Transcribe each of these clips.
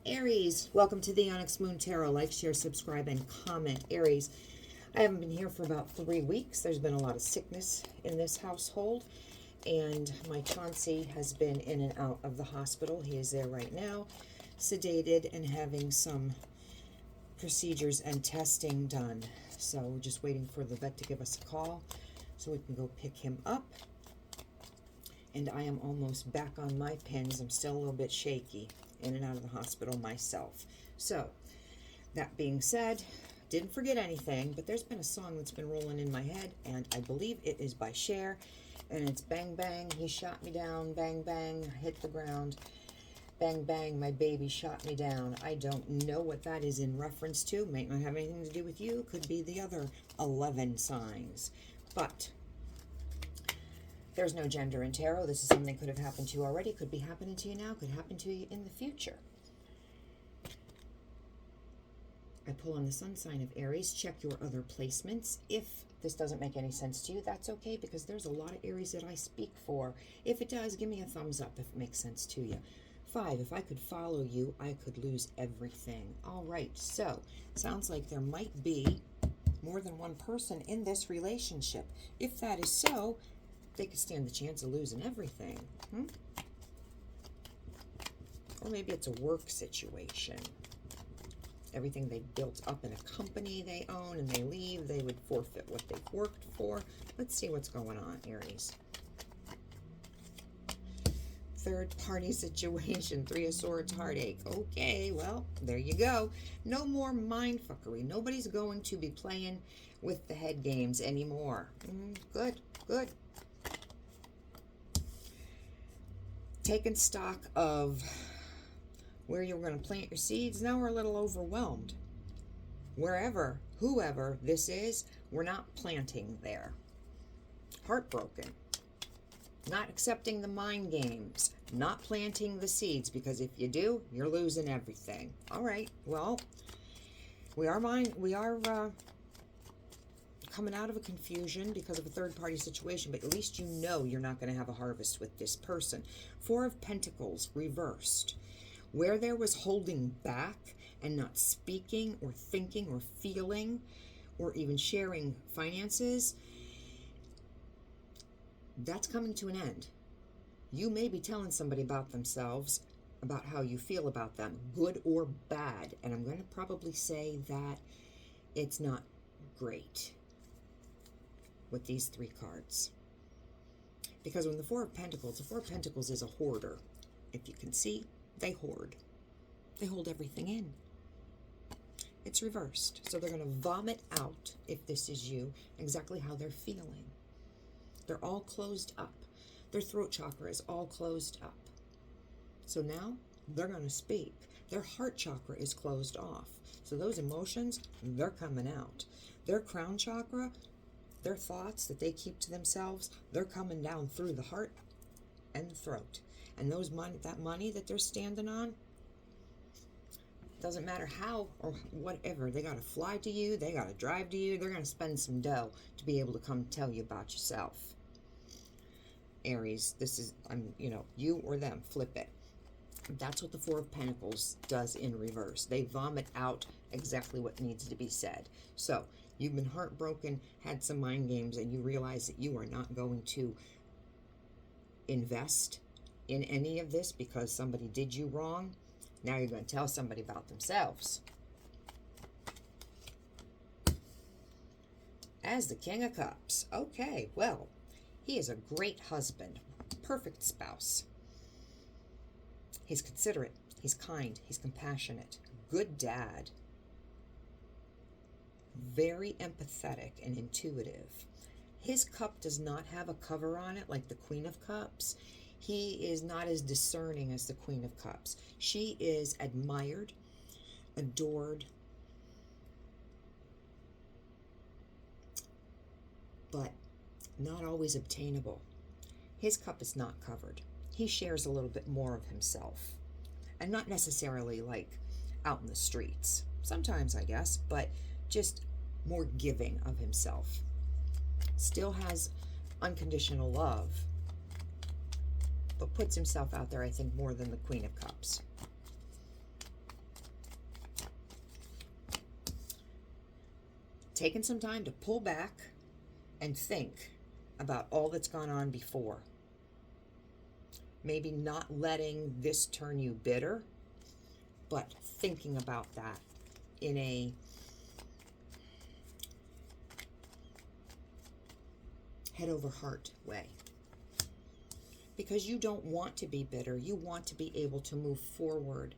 Aries, welcome to the Onyx Moon Tarot. Like, share, subscribe, and comment. Aries, I haven't been here for about 3 weeks. There's been a lot of sickness in this household, and my Chauncey has been in and out of the hospital. He is there right now, sedated and having some procedures and testing done. So we're just waiting for the vet to give us a call so we can go pick him up. And I am almost back on my pins. I'm still a little bit shaky, in and out of the hospital myself. So, that being said, didn't forget anything, but there's been a song that's been rolling in my head, and I believe it is by Cher, and it's Bang Bang, he shot me down, bang bang, hit the ground, bang bang, my baby shot me down. I don't know what that is in reference to. Might not have anything to do with you. Could be the other 11 signs. But there's no gender in tarot. This is something that could have happened to you already, could be happening to you now, could happen to you in the future. I pull on the sun sign of Aries. Check your other placements. If this doesn't make any sense to you, that's okay, because there's a lot of Aries that I speak for. If it does, give me a thumbs up if it makes sense to you. 5, if I could follow you, I could lose everything. All right, so sounds like there might be more than one person in this relationship. If that is so, they could stand the chance of losing everything. Or maybe it's a work situation. Everything they built up in a company they own and they leave, they would forfeit what they've worked for. Let's see what's going on, Aries. Third party situation, 3 of Swords, heartache. Okay, well, there you go. No more mindfuckery. Nobody's going to be playing with the head games anymore. Good, good. Taking stock of where you're going to plant your seeds. Now we're a little overwhelmed. Wherever, whoever this is, we're not planting there. Heartbroken. Not accepting the mind games. Not planting the seeds, because if you do, you're losing everything. All right, well, we are coming out of a confusion because of a third-party situation, but at least you know you're not going to have a harvest with this person. 4 of Pentacles, reversed. Where there was holding back and not speaking or thinking or feeling or even sharing finances, that's coming to an end. You may be telling somebody about themselves, about how you feel about them, good or bad, and I'm going to probably say that it's not great with these 3 cards. Because when the 4 of Pentacles is a hoarder. If you can see, they hoard. They hold everything in. It's reversed. So they're going to vomit out, if this is you, exactly how they're feeling. They're all closed up. Their throat chakra is all closed up. So now they're going to speak. Their heart chakra is closed off. So those emotions, they're coming out. Their crown chakra, their thoughts that they keep to themselves, they're coming down through the heart and the throat. And that money that they're standing on, doesn't matter how or whatever, they got to fly to you, they got to drive to you, they're going to spend some dough to be able to come tell you about yourself. Aries, this is, you or them, flip it. That's what the 4 of Pentacles does in reverse. They vomit out exactly what needs to be said. So, you've been heartbroken, had some mind games, and you realize that you are not going to invest in any of this because somebody did you wrong. Now you're going to tell somebody about themselves. As the King of Cups. Okay, well, he is a great husband, perfect spouse. He's considerate, he's kind, he's compassionate, good dad, very empathetic and intuitive. His cup does not have a cover on it like the Queen of Cups. He is not as discerning as the Queen of Cups. She is admired, adored, but not always obtainable. His cup is not covered. He shares a little bit more of himself. And not necessarily like out in the streets. Sometimes, I guess, but just more giving of himself. Still has unconditional love, but puts himself out there, I think, more than the Queen of Cups. taken some time to pull back and think about all that's gone on before. Maybe not letting this turn you bitter, but thinking about that in a head over heart way. Because you don't want to be bitter. You want to be able to move forward.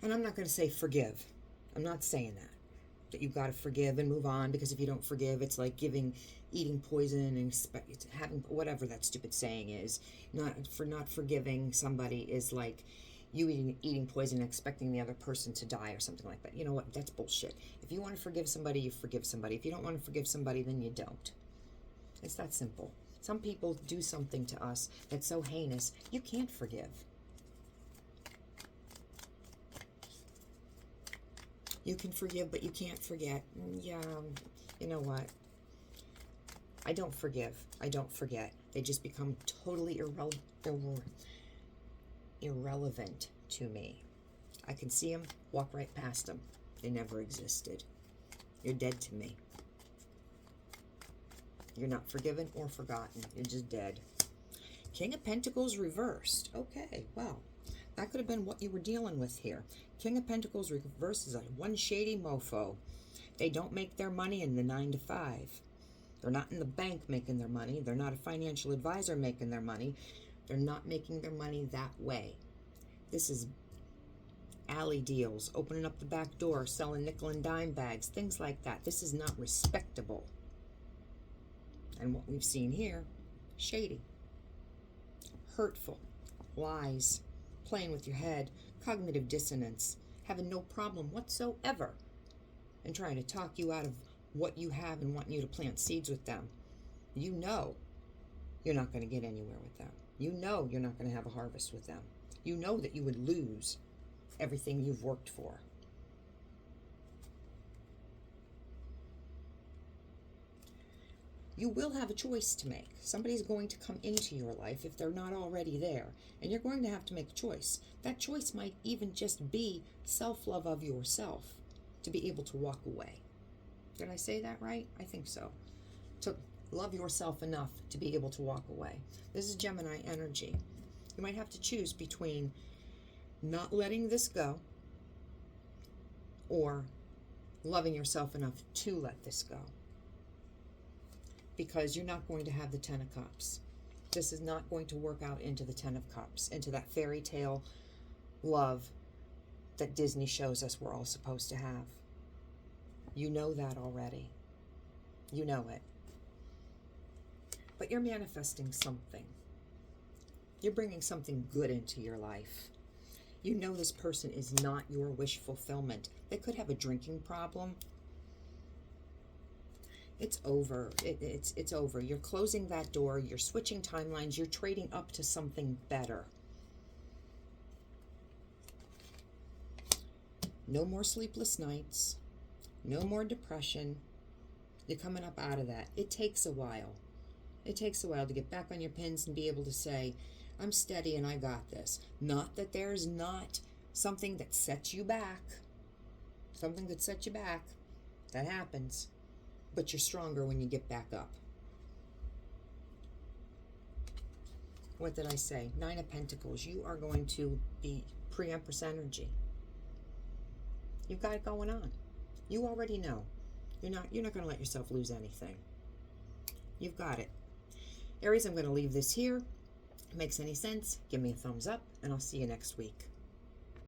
And I'm not going to say forgive. I'm not saying that you've got to forgive and move on, because if you don't forgive, it's like eating poison and having whatever that stupid saying is. Not forgiving somebody is like you eating poison and expecting the other person to die or something like that. You know what? That's bullshit. If you want to forgive somebody, you forgive somebody. If you don't want to forgive somebody, then you don't. It's that simple. Some people do something to us that's so heinous, you can't forgive. You can forgive, but you can't forget. Yeah, you know what? I don't forgive. I don't forget. They just become totally irrelevant to me. I can see them, walk right past them. They never existed. You're dead to me. You're not forgiven or forgotten. You're just dead. King of Pentacles reversed. Okay, well, that could have been what you were dealing with here. King of Pentacles reversed is a one shady mofo. They don't make their money in the 9 to 5. They're not in the bank making their money. They're not a financial advisor making their money. They're not making their money that way. This is alley deals, opening up the back door, selling nickel and dime bags, things like that. This is not respectable. And what we've seen here, shady, hurtful, lies, playing with your head, cognitive dissonance, having no problem whatsoever, and trying to talk you out of what you have and wanting you to plant seeds with them. You know you're not going to get anywhere with them. You know you're not going to have a harvest with them. You know that you would lose everything you've worked for. You will have a choice to make. Somebody's going to come into your life if they're not already there, and you're going to have to make a choice. That choice might even just be self-love of yourself, to be able to walk away. Did I say that right? I think so. To love yourself enough to be able to walk away. This is Gemini energy. You might have to choose between not letting this go or loving yourself enough to let this go. Because you're not going to have the 10 of Cups. This is not going to work out into the 10 of Cups, into that fairy tale love that Disney shows us we're all supposed to have. You know that already. You know it. But you're manifesting something. You're bringing something good into your life. You know this person is not your wish fulfillment. They could have a drinking problem. It's over. It's over. You're closing that door. You're switching timelines. You're trading up to something better. No more sleepless nights. No more depression. You're coming up out of that. It takes a while. It takes a while to get back on your pins and be able to say, I'm steady and I got this. Not that there's not something that sets you back. Something that sets you back. That happens. But you're stronger when you get back up. What did I say? 9 of Pentacles. You are going to be pre-Empress energy. You've got it going on. You already know. You're not going to let yourself lose anything. You've got it. Aries, I'm going to leave this here. If it makes any sense, give me a thumbs up, and I'll see you next week.